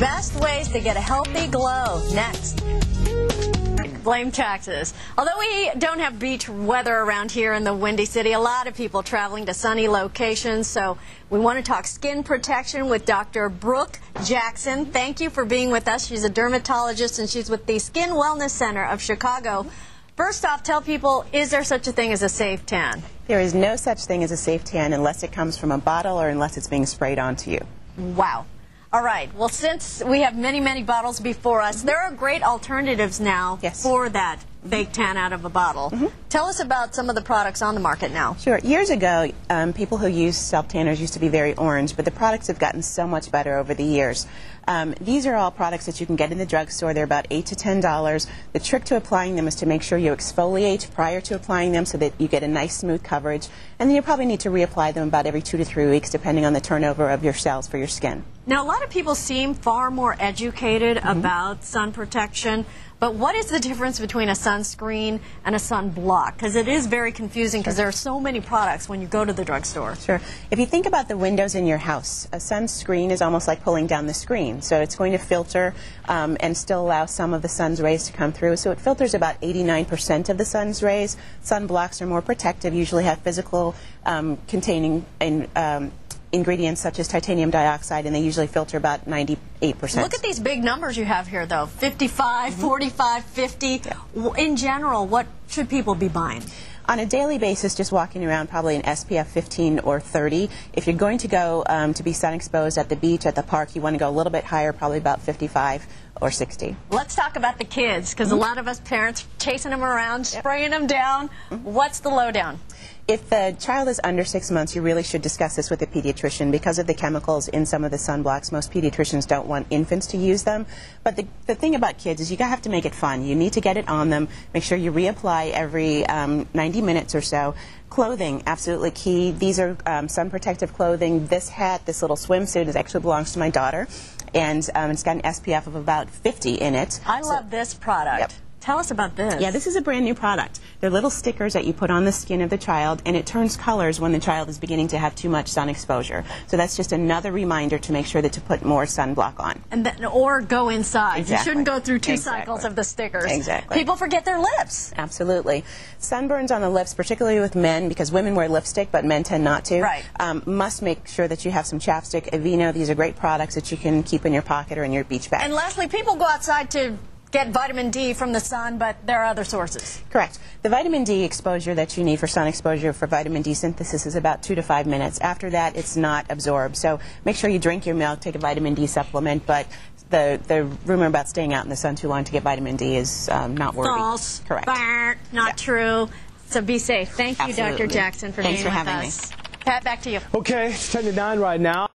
best ways to get a healthy glow. Next. Blame taxes. Although we don't have beach weather around here in the Windy City, a lot of people traveling to sunny locations, so we want to talk skin protection with Dr. Brooke Jackson. Thank you for being with us. She's a dermatologist and she's with the Skin Wellness Center of Chicago. First off, tell people, is there such a thing as a safe tan? There is no such thing as a safe tan unless it comes from a bottle or unless it's being sprayed onto you. Wow. All right. Well, since we have many, many bottles before us, there are great alternatives now for that fake tan out of a bottle. Tell us about some of the products on the market now. Sure. Years ago, people who used self-tanners used to be very orange, but the products have gotten so much better over the years. These are all products that you can get in the drugstore. They're about $8 to $10. The trick to applying them is to make sure you exfoliate prior to applying them so that you get a nice smooth coverage. And then you probably need to reapply them about every 2 to 3 weeks depending on the turnover of your cells for your skin. Now, a lot of people seem far more educated about sun protection, but what is the difference between a sunscreen and a sunblock? Because it is very confusing because there are so many products when you go to the drugstore. Sure. If you think about the windows in your house, a sunscreen is almost like pulling down the screen. So it's going to filter and still allow some of the sun's rays to come through. So it filters about 89% of the sun's rays. Sunblocks are more protective, usually have physical containing ingredients such as titanium dioxide, and they usually filter about 98%. Look at these big numbers you have here, though. 55, 45, 50. In general, what should people be buying? On a daily basis, just walking around, probably an SPF 15 or 30. If you're going to go to be sun exposed at the beach, at the park, you want to go a little bit higher, probably about 55 or 60. Let's talk about the kids, because a lot of us parents chasing them around, spraying them down. What's the lowdown? If the child is under 6 months, you really should discuss this with a pediatrician. Because of the chemicals in some of the sunblocks, most pediatricians don't want infants to use them. But the thing about kids is you have to make it fun. You need to get it on them. Make sure you reapply every 90 minutes or so. Clothing, absolutely key. These are sun protective clothing. This hat, this little swimsuit, actually belongs to my daughter. And it's got an SPF of about 50 in it. I love this product. Yep. Tell us about this. Yeah, this is a brand new product. They're little stickers that you put on the skin of the child, and it turns colors when the child is beginning to have too much sun exposure. So that's just another reminder to make sure that to put more sunblock on. And then, or go inside. Exactly. You shouldn't go through two cycles of the stickers. Exactly. People forget their lips. Absolutely. Sunburns on the lips, particularly with men, because women wear lipstick, but men tend not to. Right. Must make sure that you have some chapstick. Aveeno, these are great products that you can keep in your pocket or in your beach bag. And lastly, people go outside to get vitamin D from the sun, but there are other sources. Correct. The vitamin D exposure that you need for sun exposure for vitamin D synthesis is about 2 to 5 minutes. After that, it's not absorbed. So make sure you drink your milk, take a vitamin D supplement, but the rumor about staying out in the sun too long to get vitamin D is not worthy. False. Correct. Not true. So be safe. Thank you, Absolutely. Dr. Jackson, for being with us. Thanks for having me. Pat, back to you. Okay, it's 10 to 9 right now.